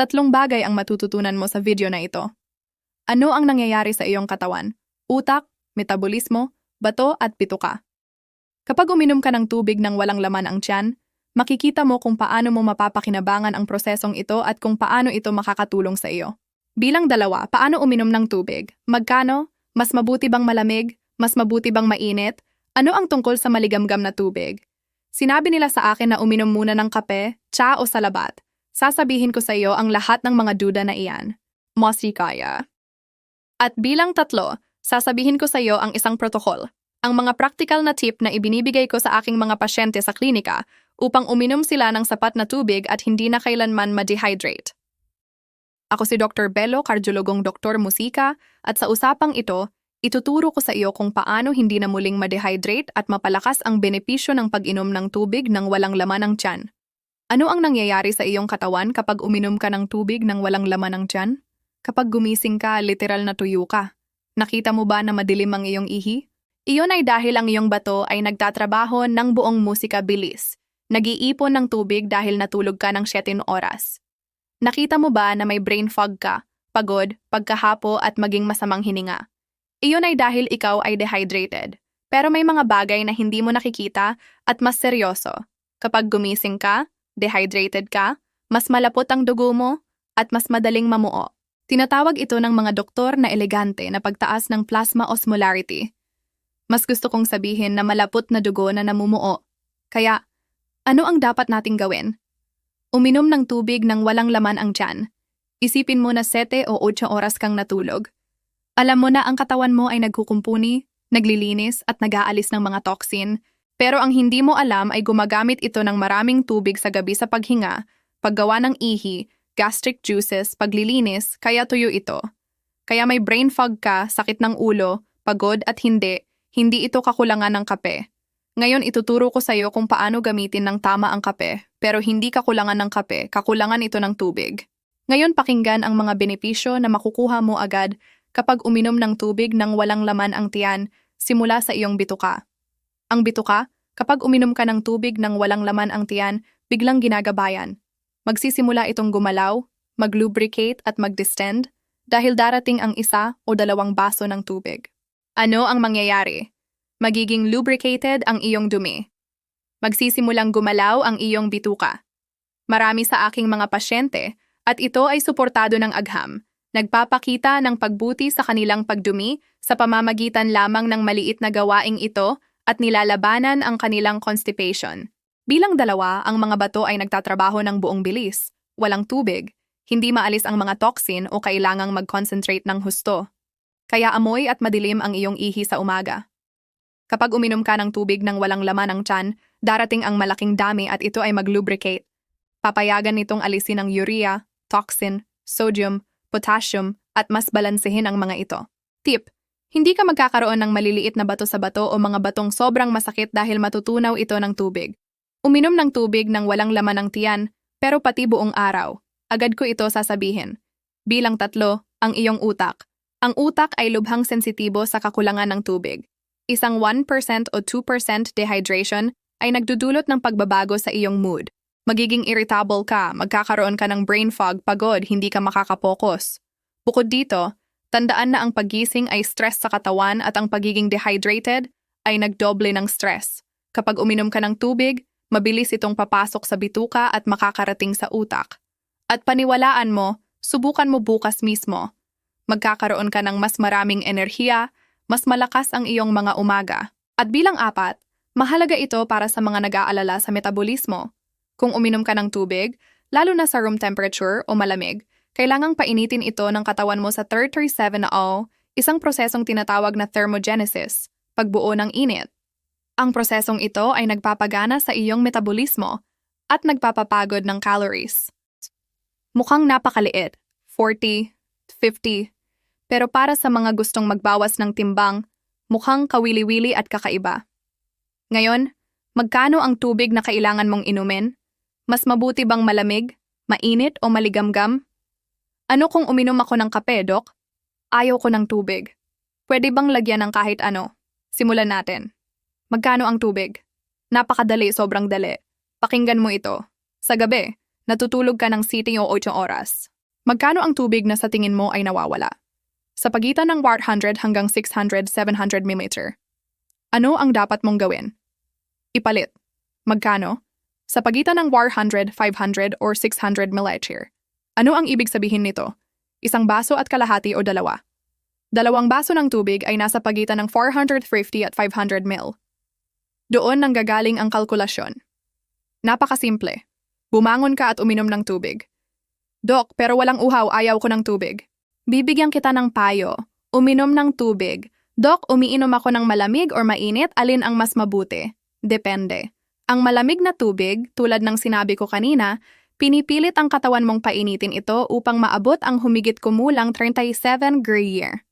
Tatlong bagay ang matututunan mo sa video na ito. Ano ang nangyayari sa iyong katawan? Utak, metabolismo, bato at bituka. Kapag uminom ka ng tubig nang walang laman ang tiyan, makikita mo kung paano mo mapapakinabangan ang prosesong ito at kung paano ito makakatulong sa iyo. Bilang dalawa, paano uminom ng tubig? Magkano? Mas mabuti bang malamig? Mas mabuti bang mainit? Ano ang tungkol sa maligamgam na tubig? Sinabi nila sa akin na uminom muna ng kape, tsa o salabat. Sasabihin ko sa iyo ang lahat ng mga duda na iyan. Mosi kaya. At bilang tatlo, sasabihin ko sa iyo ang isang protokol. Ang mga practical na tip na ibinibigay ko sa aking mga pasyente sa klinika upang uminom sila ng sapat na tubig at hindi na kailanman ma-dehydrate. Ako si Dr. Bello, kardiologong Dr. Musika, at sa usapang ito, ituturo ko sa iyo kung paano hindi na muling ma-dehydrate at mapalakas ang benepisyo ng pag-inom ng tubig nang walang laman ng tiyan. Ano ang nangyayari sa iyong katawan kapag uminom ka ng tubig nang walang laman ng tiyan? Kapag gumising ka, literal na tuyo ka. Nakita mo ba na madilim ang iyong ihi? Iyon ay dahil ang iyong bato ay nagtatrabaho ng buong musika bilis. Nag-iipon ng tubig dahil natulog ka ng 7 oras. Nakita mo ba na may brain fog ka, pagod, pagkahapo at maging masamang hininga? Iyon ay dahil ikaw ay dehydrated. Pero may mga bagay na hindi mo nakikita at mas seryoso. Kapag gumising ka, dehydrated ka, mas malapot ang dugo mo, at mas madaling mamuo. Tinatawag ito ng mga doktor na elegante na pagtaas ng plasma osmolarity. Mas gusto kong sabihin na malapot na dugo na namumuo. Kaya, ano ang dapat nating gawin? Uminom ng tubig nang walang laman ang tiyan. Isipin mo na 7 o 8 oras kang natulog. Alam mo na ang katawan mo ay nagkukumpuni, naglilinis at nag-aalis ng mga toxin, pero ang hindi mo alam ay gumagamit ito ng maraming tubig sa gabi sa paghinga, paggawa ng ihi, gastric juices, paglilinis, kaya tuyo ito. Kaya may brain fog ka, sakit ng ulo, pagod at hindi ito kakulangan ng kape. Ngayon ituturo ko sa iyo kung paano gamitin ng tama ang kape, pero hindi kakulangan ng kape, kakulangan ito ng tubig. Ngayon pakinggan ang mga benepisyo na makukuha mo agad kapag uminom ng tubig nang walang laman ang tiyan simula sa iyong bituka. Ang bituka, kapag uminom ka ng tubig nang walang laman ang tiyan, biglang ginagabayan. Magsisimula itong gumalaw, mag-lubricate at mag-distend dahil darating ang 1 o 2 baso ng tubig. Ano ang mangyayari? Magiging lubricated ang iyong dumi. Magsisimulang gumalaw ang iyong bituka. Marami sa aking mga pasyente at ito ay suportado ng agham. Nagpapakita ng pagbuti sa kanilang pagdumi sa pamamagitan lamang ng maliit na gawaing ito at nilalabanan ang kanilang constipation. Bilang dalawa, ang mga bato ay nagtatrabaho ng buong bilis. Walang tubig, hindi maalis ang mga toxin o kailangang mag-concentrate ng husto. Kaya amoy at madilim ang iyong ihi sa umaga. Kapag uminom ka ng tubig nang walang laman ang tiyan, darating ang malaking dami at ito ay mag-lubricate. Papayagan nitong alisin ang urea, toxin, sodium, potassium at mas balansehin ang mga ito. Tip: hindi ka magkakaroon ng maliliit na bato sa bato o mga batong sobrang masakit dahil matutunaw ito ng tubig. Uminom ng tubig nang walang laman ang tiyan, pero pati buong araw. Agad ko ito sasabihin. Bilang 3, ang iyong utak. Ang utak ay lubhang sensitibo sa kakulangan ng tubig. Isang 1% o 2% dehydration ay nagdudulot ng pagbabago sa iyong mood. Magiging irritable ka, magkakaroon ka ng brain fog, pagod, hindi ka makakapokus. Bukod dito, tandaan na ang paggising ay stress sa katawan at ang pagiging dehydrated ay nagdoble ng stress. Kapag uminom ka ng tubig, mabilis itong papasok sa bituka at makakarating sa utak. At paniwalaan mo, subukan mo bukas mismo. Magkakaroon ka ng mas maraming enerhiya, mas malakas ang iyong mga umaga. At bilang 4, mahalaga ito para sa mga nag-aalala sa metabolismo. Kung uminom ka ng tubig, lalo na sa room temperature o malamig, kailangang painitin ito ng katawan mo sa 337O, isang prosesong tinatawag na thermogenesis, pagbuo ng init. Ang prosesong ito ay nagpapagana sa iyong metabolismo at nagpapapagod ng calories. Mukhang napakaliit, 40, 50, pero para sa mga gustong magbawas ng timbang, mukhang kawili-wili at kakaiba. Ngayon, magkano ang tubig na kailangan mong inumin? Mas mabuti bang malamig, mainit o maligamgam? Ano kung uminom ako ng kape, Dok? Ayaw ko ng tubig. Pwede bang lagyan ng kahit ano? Simulan natin. Magkano ang tubig? Napakadali, sobrang dali. Pakinggan mo ito. Sa gabi, natutulog ka ng 7 o 8 oras. Magkano ang tubig na sa tingin mo ay nawawala? Sa pagitan ng 100 hanggang 600, 700 mm. Ano ang dapat mong gawin? Ipalit. Magkano? Sa pagitan ng 100, 500, or 600 ml. Ano ang ibig sabihin nito? Isang baso at kalahati o dalawa? Dalawang baso ng tubig ay nasa pagitan ng 450 at 500 ml. Doon nanggagaling ang kalkulasyon. Napakasimple. Bumangon ka at uminom ng tubig. Dok, pero walang uhaw, ayaw ko ng tubig. Bibigyan kita ng payo. Uminom ng tubig. Dok, umiinom ako ng malamig or mainit, alin ang mas mabuti? Depende. Ang malamig na tubig, tulad ng sinabi ko kanina, pinipilit ang katawan mong painitin ito upang maabot ang humigit kumulang 37 year.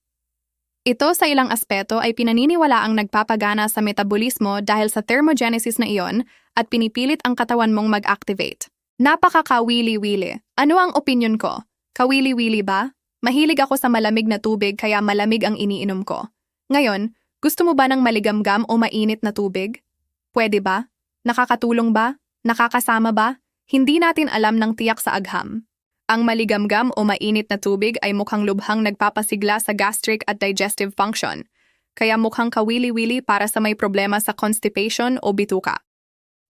Ito sa ilang aspeto ay pinaniniwala ang nagpapagana sa metabolismo dahil sa thermogenesis na iyon at pinipilit ang katawan mong mag-activate. Napaka-kawili-wili. Ano ang opinion ko? Kawili-wili ba? Mahilig ako sa malamig na tubig kaya malamig ang iniinom ko. Ngayon, gusto mo ba ng maligamgam o mainit na tubig? Pwede ba? Nakakatulong ba? Nakakasama ba? Hindi natin alam ng tiyak sa agham. Ang maligamgam o mainit na tubig ay mukhang lubhang nagpapasigla sa gastric at digestive function, kaya mukhang kawili-wili para sa may problema sa constipation o bituka.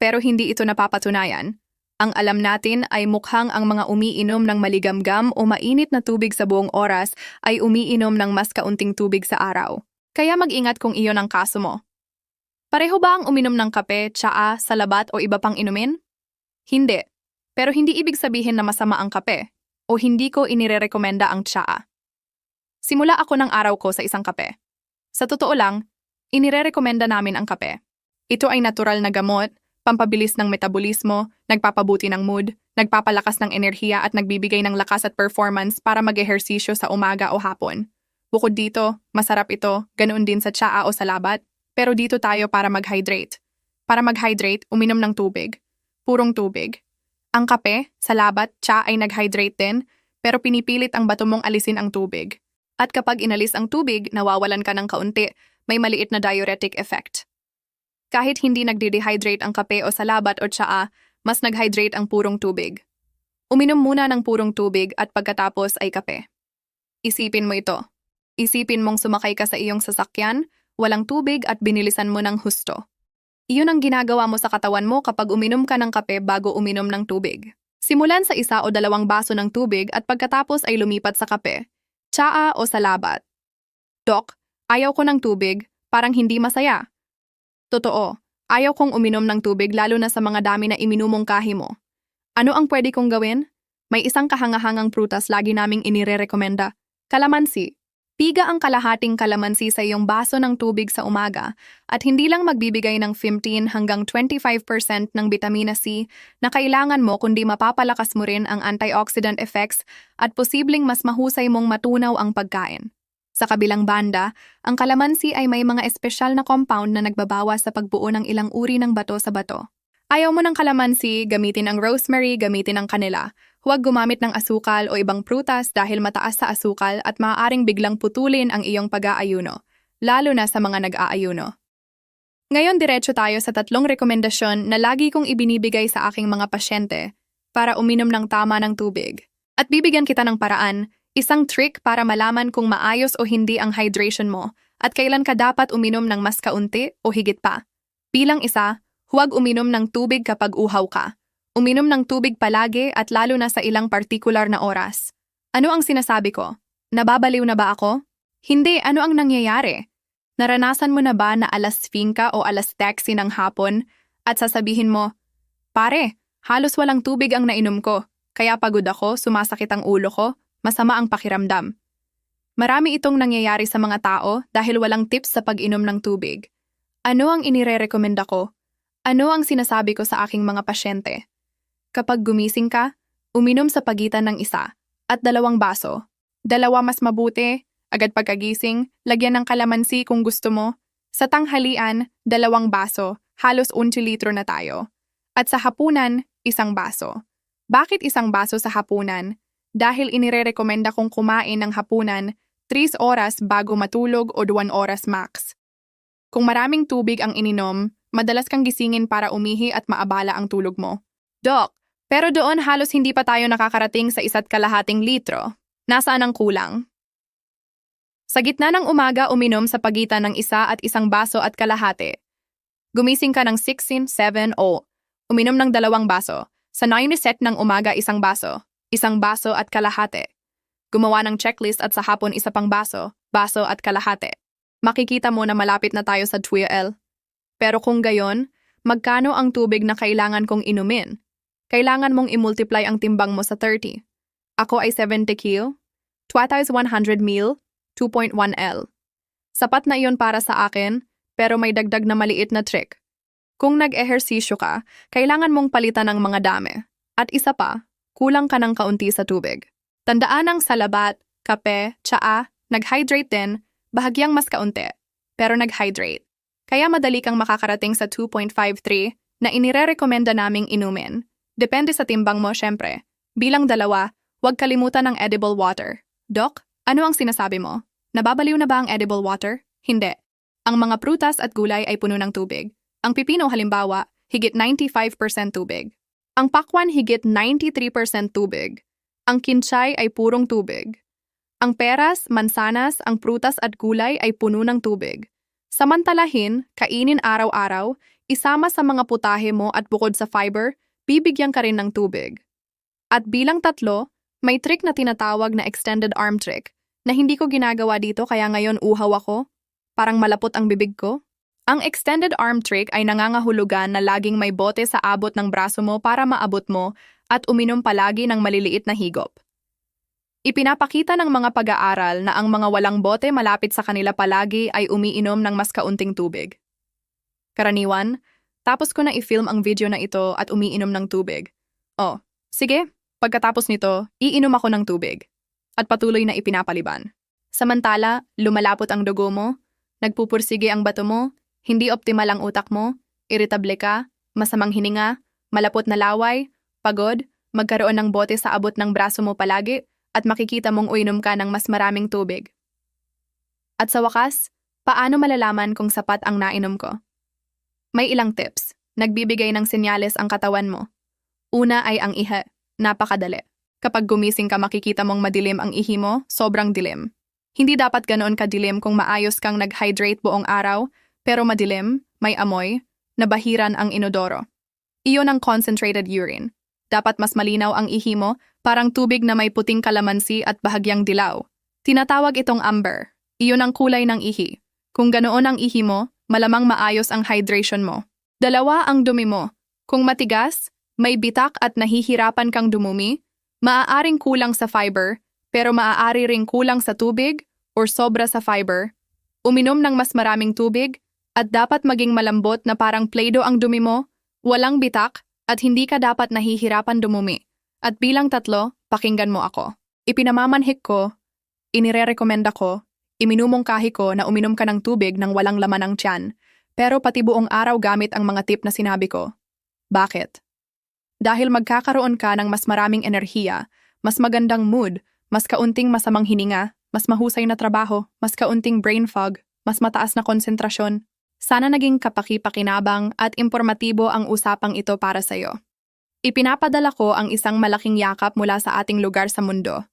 Pero hindi ito napapatunayan. Ang alam natin ay mukhang ang mga umiinom ng maligamgam o mainit na tubig sa buong oras ay umiinom ng mas kaunting tubig sa araw. Kaya mag-ingat kung iyon ang kaso mo. Pareho ba ang uminom ng kape, tsaa, salabat o iba pang inumin? Hindi. Pero hindi ibig sabihin na masama ang kape o hindi ko inirerekomenda ang tsaa. Simula ako ng araw ko sa isang kape. Sa totoo lang, inirerekomenda namin ang kape. Ito ay natural na gamot, pampabilis ng metabolismo, nagpapabuti ng mood, nagpapalakas ng enerhiya at nagbibigay ng lakas at performance para mag-ehersisyo sa umaga o hapon. Bukod dito, masarap ito, ganoon din sa tsaa o salabat, pero dito tayo para mag-hydrate. Para mag-hydrate, uminom ng tubig. Purong tubig. Ang kape, salabat, tsaa ay nag-hydrate din, pero pinipilit ang bato mong alisin ang tubig. At kapag inalis ang tubig, nawawalan ka ng kaunti, may maliit na diuretic effect. Kahit hindi nagde-dehydrate ang kape o salabat o tsaa, mas nag-hydrate ang purong tubig. Uminom muna ng purong tubig at pagkatapos ay kape. Isipin mo ito. Isipin mong sumakay ka sa iyong sasakyan, walang tubig at binilisan mo ng husto. Iyon ang ginagawa mo sa katawan mo kapag uminom ka ng kape bago uminom ng tubig. Simulan sa 1 o 2 baso ng tubig at pagkatapos ay lumipat sa kape, tsaa o salabat. Dok, ayaw ko ng tubig, parang hindi masaya. Totoo, ayaw kong uminom ng tubig lalo na sa mga dami na iminumungkahi mo. Ano ang pwede kong gawin? May isang kahangahangang prutas lagi naming inirerekomenda. Kalamansi. Piga ang kalahating kalamansi sa iyong baso ng tubig sa umaga at hindi lang magbibigay ng 15 hanggang 25% ng vitamina C na kailangan mo kundi mapapalakas mo rin ang antioxidant effects at posibleng mas mahusay mong matunaw ang pagkain. Sa kabilang banda, ang kalamansi ay may mga espesyal na compound na nagbabawas sa pagbuo ng ilang uri ng bato sa bato. Ayaw mo ng kalamansi, gamitin ang rosemary, gamitin ang kanela. Huwag gumamit ng asukal o ibang prutas dahil mataas sa asukal at maaaring biglang putulin ang iyong pag-aayuno, lalo na sa mga nag-aayuno. Ngayon diretso tayo sa 3 rekomendasyon na lagi kong ibinibigay sa aking mga pasyente para uminom ng tama ng tubig. At bibigyan kita ng paraan, isang trick para malaman kung maayos o hindi ang hydration mo at kailan ka dapat uminom ng mas kaunti o higit pa. Bilang 1, huwag uminom ng tubig kapag uhaw ka. Uminom ng tubig palagi at lalo na sa ilang partikular na oras. Ano ang sinasabi ko? Nababaliw na ba ako? Hindi, ano ang nangyayari? Naranasan mo na ba na alas 5 o alas 10 ng hapon at sasabihin mo, "Pare, halos walang tubig ang nainom ko, kaya pagod ako, sumasakit ang ulo ko, masama ang pakiramdam." Marami itong nangyayari sa mga tao dahil walang tips sa pag-inom ng tubig. Ano ang inirerekomenda ko? Ano ang sinasabi ko sa aking mga pasyente? Kapag gumising ka, uminom sa pagitan ng 1 at 2 baso. 2 mas mabuti, agad pagkagising, lagyan ng kalamansi kung gusto mo. Sa tanghalian, 2 baso, halos 1 litro na tayo. At sa hapunan, 1 baso. Bakit 1 baso sa hapunan? Dahil inirerekomenda kong kumain ng hapunan 3 oras bago matulog o 2 oras max. Kung maraming tubig ang ininom, madalas kang gisingin para umihi at maabala ang tulog mo. Dok, Pero doon halos hindi pa tayo nakakarating sa 1.5 litro. Nasaan ang kulang? Sa gitna ng umaga uminom sa pagitan ng 1.5 baso at kalahati. Gumising ka ng 16, 7 o uminom ng 2 baso. Sa 9 set ng umaga 1 baso, 1 baso at kalahati. Gumawa ng checklist at sa hapon 1 pang baso, baso at kalahati. Makikita mo na malapit na tayo sa 12. Pero kung gayon, magkano ang tubig na kailangan kong inumin? Kailangan mong i-multiply ang timbang mo sa 30. Ako ay 70 kg, 2,100 ml, 2.1 L. Sapat na iyon para sa akin, pero may dagdag na maliit na trick. Kung nag-ehersisyo ka, kailangan mong palitan ng mga dami. At isa pa, kulang ka ng kaunti sa tubig. Tandaan ang salabat, kape, tsaa, nag-hydrate din, bahagyang mas kaunti, pero nag-hydrate. Kaya madali kang makakarating sa 2.53 na inire-rekomenda naming inumin. Depende sa timbang mo, syempre. Bilang 2, huwag kalimutan ng edible water. Doc, ano ang sinasabi mo? Nababaliw na ba ang edible water? Hindi. Ang mga prutas at gulay ay puno ng tubig. Ang pipino halimbawa, higit 95% tubig. Ang pakwan higit 93% tubig. Ang kinchay ay purong tubig. Ang peras, mansanas, ang prutas at gulay ay puno ng tubig. Samantalahin, kainin araw-araw, isama sa mga putahe mo at bukod sa fiber, bibigyan ka rin ng tubig. At bilang 3, may trick na tinatawag na extended arm trick na hindi ko ginagawa dito kaya ngayon uhaw ako, parang malapot ang bibig ko. Ang extended arm trick ay nangangahulugan na laging may bote sa abot ng braso mo para maabot mo at uminom palagi ng maliliit na higop. Ipinapakita ng mga pag-aaral na ang mga walang bote malapit sa kanila palagi ay umiinom ng mas kaunting tubig. Karaniwan, tapos ko na i-film ang video na ito at umiinom ng tubig. Oh, sige, pagkatapos nito, iinom ako ng tubig. At patuloy na ipinapaliban. Samantala, lumalapot ang dugo mo, nagpupursige ang bato mo, hindi optimal ang utak mo, iritable ka, masamang hininga, malapot na laway, pagod, magkaroon ng bote sa abot ng braso mo palagi, at makikita mong uinom ka ng mas maraming tubig. At sa wakas, paano malalaman kung sapat ang nainom ko? May ilang tips. Nagbibigay ng senyales ang katawan mo. Una ay ang ihi. Napakadali. Kapag gumising ka makikita mong madilim ang ihi mo, sobrang dilim. Hindi dapat ganoon kadilim kung maayos kang nag-hydrate buong araw, pero madilim, may amoy, nabahiran ang inodoro. Iyon ang concentrated urine. Dapat mas malinaw ang ihi mo, parang tubig na may puting kalamansi at bahagyang dilaw. Tinatawag itong amber. Iyon ang kulay ng ihi. Kung ganoon ang ihi mo, malamang maayos ang hydration mo. 2 ang dumi mo. Kung matigas, may bitak at nahihirapan kang dumumi, maaaring kulang sa fiber, pero maaari ring kulang sa tubig or sobra sa fiber. Uminom ng mas maraming tubig at dapat maging malambot na parang Play-Doh ang dumi mo, walang bitak at hindi ka dapat nahihirapan dumumi. At bilang 3, pakinggan mo ako. Ipinamamanhik ko, inire-rekomenda ko, iminumungkahi ko na uminom ka ng tubig nang walang laman ng tiyan, pero pati buong araw gamit ang mga tip na sinabi ko. Bakit? Dahil magkakaroon ka ng mas maraming enerhiya, mas magandang mood, mas kaunting masamang hininga, mas mahusay na trabaho, mas kaunting brain fog, mas mataas na konsentrasyon. Sana naging kapaki-pakinabang at impormatibo ang usapang ito para sa'yo. Ipinapadala ko ang isang malaking yakap mula sa ating lugar sa mundo.